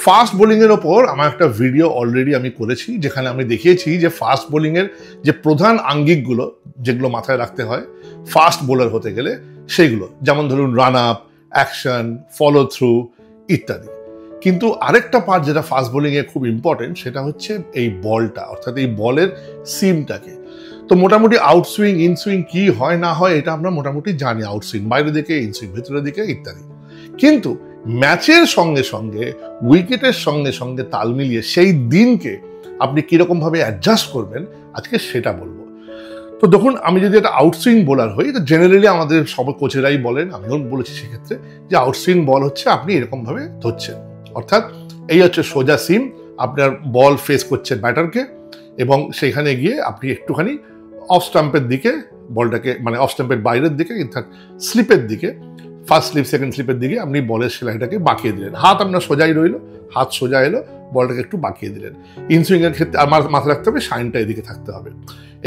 Fast বোলিংয়ের ওপর আমার একটা ভিডিও অলরেডি আমি করেছি, যেখানে আমি দেখিয়েছি যে ফাস্ট বোলিংয়ের যে প্রধান আঙ্গিকগুলো যেগুলো মাথায় রাখতে হয় ফাস্ট বোলার হতে গেলে, সেইগুলো যেমন ধরুন run up, action, follow through ইত্যাদি। কিন্তু আরেকটা পার্ট যেটা ফাস্ট বোলিংয়ে খুব ইম্পর্টেন্ট, সেটা হচ্ছে এই বলটা, অর্থাৎ এই বলের সিমটাকে। তো মোটামুটি আউটসুইং, ইনসুইং কি হয় না হয় এটা আমরা মোটামুটি জানি, আউটসুইং বাইরের দিকে, ইনসুইং ভেতরের দিকে ইত্যাদি। কিন্তু ম্যাচের সঙ্গে সঙ্গে, উইকেটের সঙ্গে সঙ্গে তাল মিলিয়ে সেই দিনকে আপনি কিরকমভাবে অ্যাডজাস্ট করবেন, আজকে সেটা বলবো। তো দেখুন, আমি যদি একটা আউটসুইং বোলার হই, তো জেনারেলি আমাদের সব কোচেরাই বলেন, আমিও বলেছি সেক্ষেত্রে, যে আউটসুইং বল হচ্ছে আপনি এরকমভাবে ধরছেন, অর্থাৎ এই হচ্ছে সোজা সিম, আপনার বল ফেস করছে ব্যাটারকে, এবং সেইখানে গিয়ে আপনি একটুখানি অফ স্টাম্পের দিকে বলটাকে, মানে অফ স্টাম্পের বাইরের দিকে, অর্থাৎ স্লিপের দিকে, ফার্স্ট স্লিপ সেকেন্ড স্লিপের দিকে আপনি বলের সেলাইটাকে বাঁকিয়ে দিলেন। হাত আপনার সোজাই রইল, হাত সোজা এলো, বলটাকে একটু বাঁকিয়ে দিলেন। ইনসুইংয়ের ক্ষেত্রে আমার মাথায় রাখতে হবে শাইনটা এদিকে থাকতে হবে।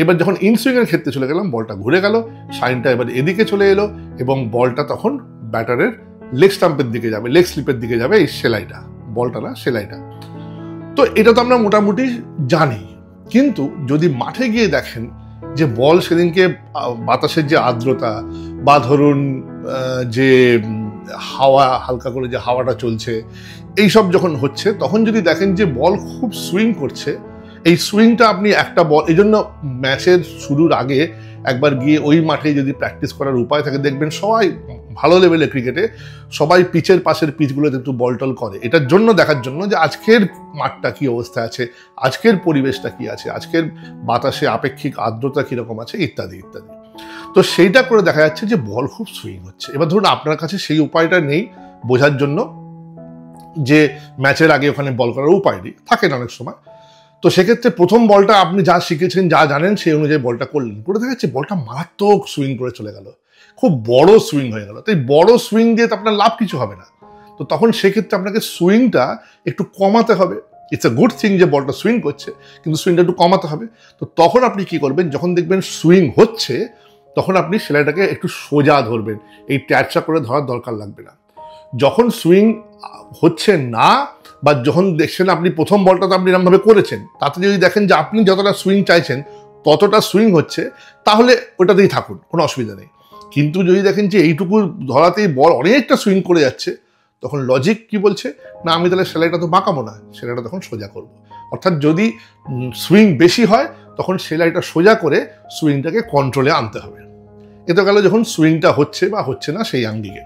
এবার যখন ইনসুইংয়ের ক্ষেত্রে চলে গেলাম, বলটা ঘুরে গেল, শাইনটা এবার এদিকে চলে এলো, এবং বলটা তখন ব্যাটারের লেগ স্টাম্পের দিকে যাবে, লেগ স্লিপের দিকে যাবে, এই সেলাইটা, বলটা না সেলাইটা। তো এটা তো আমরা মোটামুটি জানি, কিন্তু যদি মাঠে গিয়ে দেখেন যে বল সেদিনকে বাতাসের যে আর্দ্রতা, বা ধরুন যে হাওয়া, হালকা করে যে হাওয়াটা চলছে, এইসব যখন হচ্ছে, তখন যদি দেখেন যে বল খুব সুইং করছে, এই সুইংটা আপনি একটা বল, এই জন্য ম্যাচের শুরুর আগে একবার গিয়ে ওই মাঠে যদি প্র্যাকটিস করার উপায় থাকে, দেখবেন সবাই ভালো লেভেলে ক্রিকেটে সবাই পিচের পাশের পিচগুলোতে একটু বল টল করে, এটার জন্য, দেখার জন্য যে আজকের মাঠটা কি অবস্থা আছে, আজকের পরিবেশটা কি আছে, আজকের বাতাসে আপেক্ষিক আর্দ্রতা কিরকম আছে ইত্যাদি ইত্যাদি। তো সেইটা করে দেখা যাচ্ছে যে বল খুব সুইং হচ্ছে। এবার ধরুন আপনার কাছে সেই উপায়টা নেই বোঝার জন্য, যে ম্যাচের আগে ওখানে বল করার উপায় নেই, থাকে না অনেক সময়। তো সেক্ষেত্রে প্রথম বলটা আপনি যা শিখেছেন, যা জানেন, সেই অনুযায়ী বলটা করলেন, করে দেখা যাচ্ছে বলটা মারাত্মক সুইং করে চলে গেল, খুব বড় সুইং হয়ে গেল। তাই বড় সুইং দিয়ে তো আপনার লাভ কিছু হবে না। তো তখন সেক্ষেত্রে আপনাকে সুইংটা একটু কমাতে হবে। ইটস এ গুড থিং যে বলটা সুইং করছে, কিন্তু সুইংটা একটু কমাতে হবে। তো তখন আপনি কি করবেন, যখন দেখবেন সুইং হচ্ছে, তখন আপনি সেলাইটাকে একটু সোজা ধরবেন, এই ট্যাচা করে ধরার দরকার লাগবে না। যখন সুইং হচ্ছে না, বা যখন দেখছেন আপনি প্রথম বলটা তো আপনি এরকমভাবে করেছেন, তাতে যদি দেখেন যে আপনি যতটা সুইং চাইছেন ততটা সুইং হচ্ছে, তাহলে ওটাতেই থাকুন, কোনো অসুবিধা নেই। কিন্তু যদি দেখেন যে এইটুকু ধরাতেই বল অনেকটা সুইং করে যাচ্ছে, তখন লজিক কি বলছে, না আমি তাহলে সেলাইটা তো বাঁকাবো না, সেলাইটা তখন সোজা করব। অর্থাৎ যদি সুইং বেশি হয়, তখন সেলাইটা সোজা করে সুইংটাকে কন্ট্রোলে আনতে হবে। এ তো গেল যখন সুইংটা হচ্ছে বা হচ্ছে না সেই আঙ্গিকে।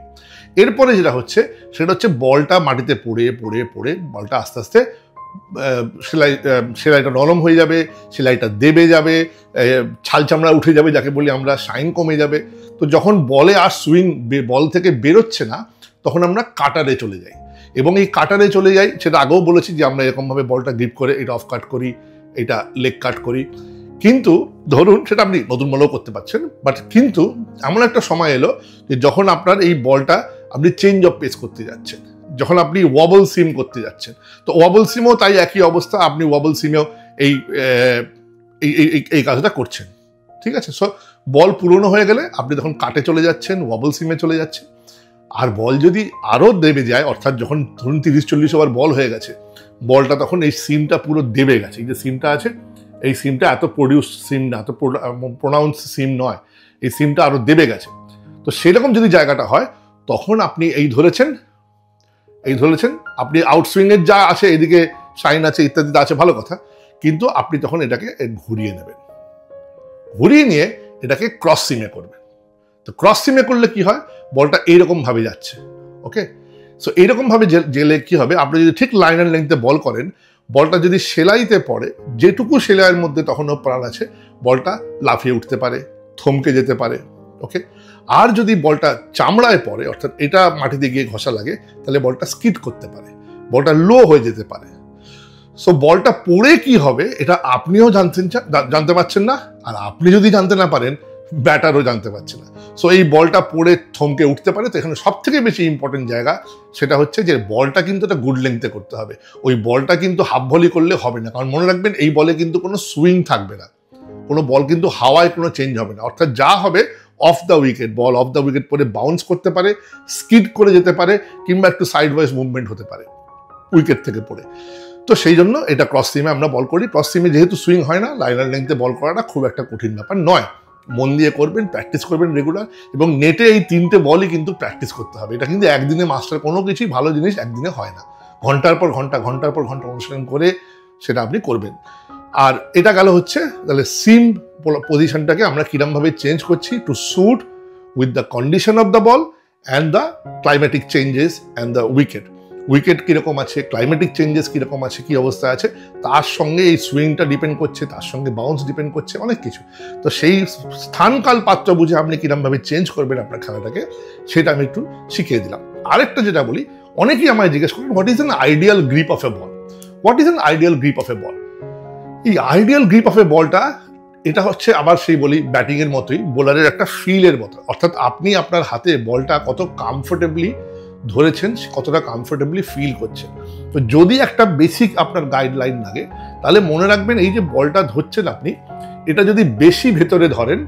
এরপরে যেটা হচ্ছে, সেটা হচ্ছে বলটা মাটিতে পড়ে পড়ে পড়ে বলটা আস্তে আস্তে সেলাইটা নরম হয়ে যাবে, সেলাইটা দেবে যাবে, ছাল চামড়া উঠে যাবে, যাকে বলি আমরা, শাইন কমে যাবে। তো যখন বলে আর সুইং বল থেকে বেরোচ্ছে না, তখন আমরা কাটারে চলে যাই। এবং এই কাটারে চলে যাই, সেটা আগেও বলেছি যে আমরা এরকমভাবে বলটা গ্রিপ করে এটা অফ কাট করি, এটা লেগ কাট করি। কিন্তু ধরুন সেটা আপনি নতুন বলেও করতে পারছেন, বাট কিন্তু এমন একটা সময় এলো যে যখন আপনার এই বলটা আপনি চেঞ্জ অফ পেস করতে যাচ্ছেন, যখন আপনি ওয়াবল সিম করতে যাচ্ছেন, তো ওয়াবল সিমও তাই একই অবস্থা, আপনি ওয়াবল সিমেও এই এই কাজটা করছেন, ঠিক আছে। সো বল পুরনো হয়ে গেলে আপনি তখন কাটে চলে যাচ্ছেন, ওয়াবল সিমে চলে যাচ্ছেন। আর বল যদি আরও দেবে যায়, অর্থাৎ যখন ধরুন 30-40 ওভার বল হয়ে গেছে, বলটা তখন এই সিমটা পুরো দেবে গেছে, এই যে সিমটা আছে, এই সিমটা এত প্রডিউস সিম না, এত প্রোনাউন্স সিম নয়, এই সিমটা আরো দেবে গেছে। তো সেরকম যদি জায়গাটা হয়, তখন আপনি এই ধরেছেন, আপনি আউটসুইং এর যা আছে, এদিকে শাইন আছে ইত্যাদি আছে, ভালো কথা, কিন্তু আপনি তখন এটাকে ঘুরিয়ে নেবেন, ঘুরিয়ে নিয়ে এটাকে ক্রস সিমে করবেন। তো ক্রস সিমে করলে কি হয়, বলটা এইরকম ভাবে যাচ্ছে, ওকে। সো এইরকম ভাবে গেলে কি হবে, আপনি যদি ঠিক লাইন অ্যান্ড লেন্থে বল করেন, বলটা যদি সেলাইতে পড়ে, যেটুকু সেলাইয়ের মধ্যে তখনও প্রাণ আছে, বলটা লাফিয়ে উঠতে পারে, থমকে যেতে পারে, ওকে। আর যদি বলটা চামড়ায় পড়ে, অর্থাৎ এটা মাটিতে গিয়ে ঘষা লাগে, তাহলে বলটা স্কিড করতে পারে, বলটা লো হয়ে যেতে পারে। সো বলটা পড়ে কি হবে, এটা আপনিও জানতে পারছেন না, আর আপনি যদি জানতে না পারেন, ব্যাটারও জানতে পারছে না। সো এই বলটা পড়ে থমকে উঠতে পারে। তো এখানে সব থেকে বেশি ইম্পর্টেন্ট জায়গা সেটা হচ্ছে যে বলটা কিন্তু একটা গুড লেন্থে করতে হবে। ওই বলটা কিন্তু হাফ ভলি করলে হবে না, কারণ মনে রাখবেন এই বলে কিন্তু কোনো সুইং থাকবে না, কোনো বল কিন্তু হাওয়ায় কোনো চেঞ্জ হবে না। অর্থাৎ যা হবে of the wicket, ball of the wicket পরে বাউন্স করতে পারে, স্কিড করে যেতে পারে, কিংবা একটু সাইড ওয়াইজ মুভমেন্ট হতে পারে। উইকেট থেকে পড়ে। তো সেই জন্য এটা ক্রস সিমে আমরা বল করি। ক্রস সিমে যেহেতু সুইং হয় না, লাইনার লেন্থে বল করাটা খুব একটা কঠিন ব্যাপার নয়। মন দিয়ে করবেন, প্র্যাকটিস করবেন রেগুলার, এবং নেটে এই 3টে বলই কিন্তু প্র্যাকটিস করতে হবে। এটা কিন্তু একদিনে মাস্টার, কোনো কিছুই ভালো জিনিস একদিনে হয় না। ঘন্টার পর ঘন্টা অনুশীলন করে সেটা আপনি করবেন। আর এটা গেল হচ্ছে তাহলে সিম পজিশনটাকে আমরা কিরমভাবে চেঞ্জ করছি to suit with the condition of the ball and the climatic changes and the wicket কীরকম আছে, ক্লাইমেটিক চেঞ্জেস কীরকম আছে, কী অবস্থা আছে, তার সঙ্গে এই সুইংটা ডিপেন্ড করছে, তার সঙ্গে বাউন্স ডিপেন্ড করছে, অনেক কিছু। তো সেই স্থানকাল পাত্র বুঝে আপনি কিরমভাবে চেঞ্জ করবেন আপনার খেলাটাকে, সেটা আমি একটু শিখিয়ে দিলাম। আরেকটা যেটা বলি, অনেকেই আমায় জিজ্ঞেস করেন what is an ideal grip of a ball. What is an ideal grip of a ball? এই আইডিয়াল গ্রিপ অফ এ বলটা, এটা হচ্ছে আবার সেই বলি ব্যাটিংয়ের মতোই, বোলারের একটা ফিলের মতো। অর্থাৎ আপনি আপনার হাতে বলটা কত কমফোর্টেবলি ধরেছেন, কতটা কমফোর্টেবলি ফিল করছেন। তো যদি একটা বেসিক আপনার গাইডলাইন লাগে, তাহলে মনে রাখবেন এই যে বলটা ধরছেন আপনি, এটা যদি বেশি ভেতরে ধরেন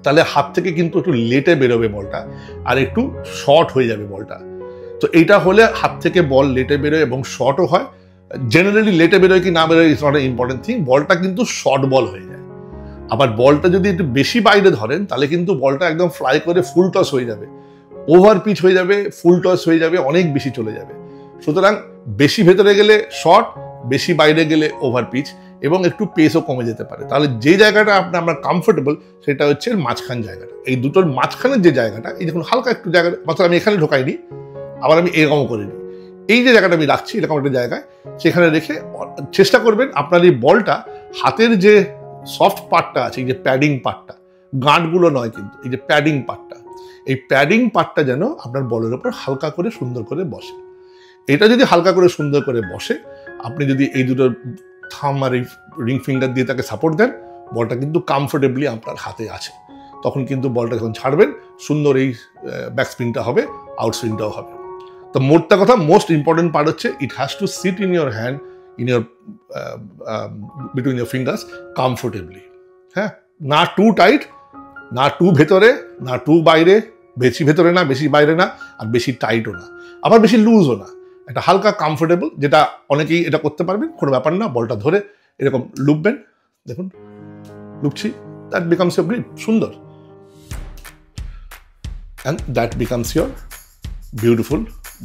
তাহলে হাত থেকে কিন্তু একটু লেটে বেরোবে বলটা, আর একটু শর্ট হয়ে যাবে বলটা। তো এইটা হলে হাত থেকে বল লেটে বেরোয় এবং শর্টও হয়। জেনারেলি লেটে বেরোয় কি না বেরোয় it's not a important thing, বলটা কিন্তু শর্ট বল হয়ে যায়। আবার বলটা যদি একটু বেশি বাইরে ধরেন তাহলে কিন্তু বলটা একদম ফ্লাই করে ফুল টস হয়ে যাবে, ওভার পিচ হয়ে যাবে, ফুল টস হয়ে যাবে, অনেক বেশি চলে যাবে। সুতরাং বেশি ভেতরে গেলে শর্ট, বেশি বাইরে গেলে ওভার পিচ, এবং একটু পেসও কমে যেতে পারে। তাহলে যে জায়গাটা আমরা কমফোর্টেবল সেটা হচ্ছে মাঝখান জায়গাটা। এই দুটোর মাঝখানের যে জায়গাটা, এই দেখুন হালকা একটু জায়গাটা, মাত্র আমি এখানে ঢোকাইনি, আবার আমি এরকম করিনি, এই যে জায়গাটা আমি রাখছি এরকম একটা জায়গায়, সেখানে রেখে চেষ্টা করবেন আপনার এই বলটা হাতের যে সফট পার্টটা আছে, এই যে প্যাডিং পার্টটা, গাঁটগুলো নয় কিন্তু, এই যে প্যাডিং পার্টটা, এই প্যাডিং পার্টটা যেন আপনার বলের ওপর হালকা করে সুন্দর করে বসে। এটা যদি হালকা করে সুন্দর করে বসে, আপনি যদি এই দুটো থাম আর এই রিং ফিঙ্গার দিয়ে তাকে সাপোর্ট দেন, বলটা কিন্তু কমফোর্টেবলি আপনার হাতে আছে। তখন কিন্তু বলটা যখন ছাড়বেন, সুন্দর এই ব্যাকস্পিনটা হবে, আউটসুইংটাও হবে। তো মোটটা কথা, মোস্ট ইম্পর্টেন্ট পার্ট হচ্ছে it has to sit in your hand, in your between your fingers comfortably. হ্যাঁ, না টু টাইট, না টু ভেতরে, না টু বাইরে, বেশি ভেতরে না, বেশি বাইরে না, আর বেশি টাইটও না, আবার বেশি লুজও না, একটা হালকা কমফোর্টেবল, যেটা অনেকেই এটা করতে পারবেন, কোনো ব্যাপার না। বলটা ধরে এরকম লুপবেন, দেখুন লুপছি, দ্যাট বিকামস ইউর গ্রিপ, সুন্দর, and that becomes your beautiful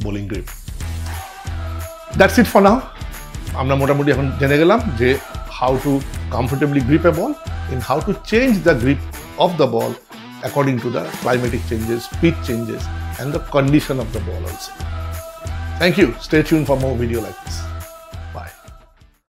bowling grip. That's it for now. আমরা মোটামুটি এখন জেনে গেলাম যে how to comfortably grip a ball, in how to change the grip of the ball according to the climatic changes, pitch changes, and the condition of the ball also. Thank you. Stay tuned for more video like this. Bye.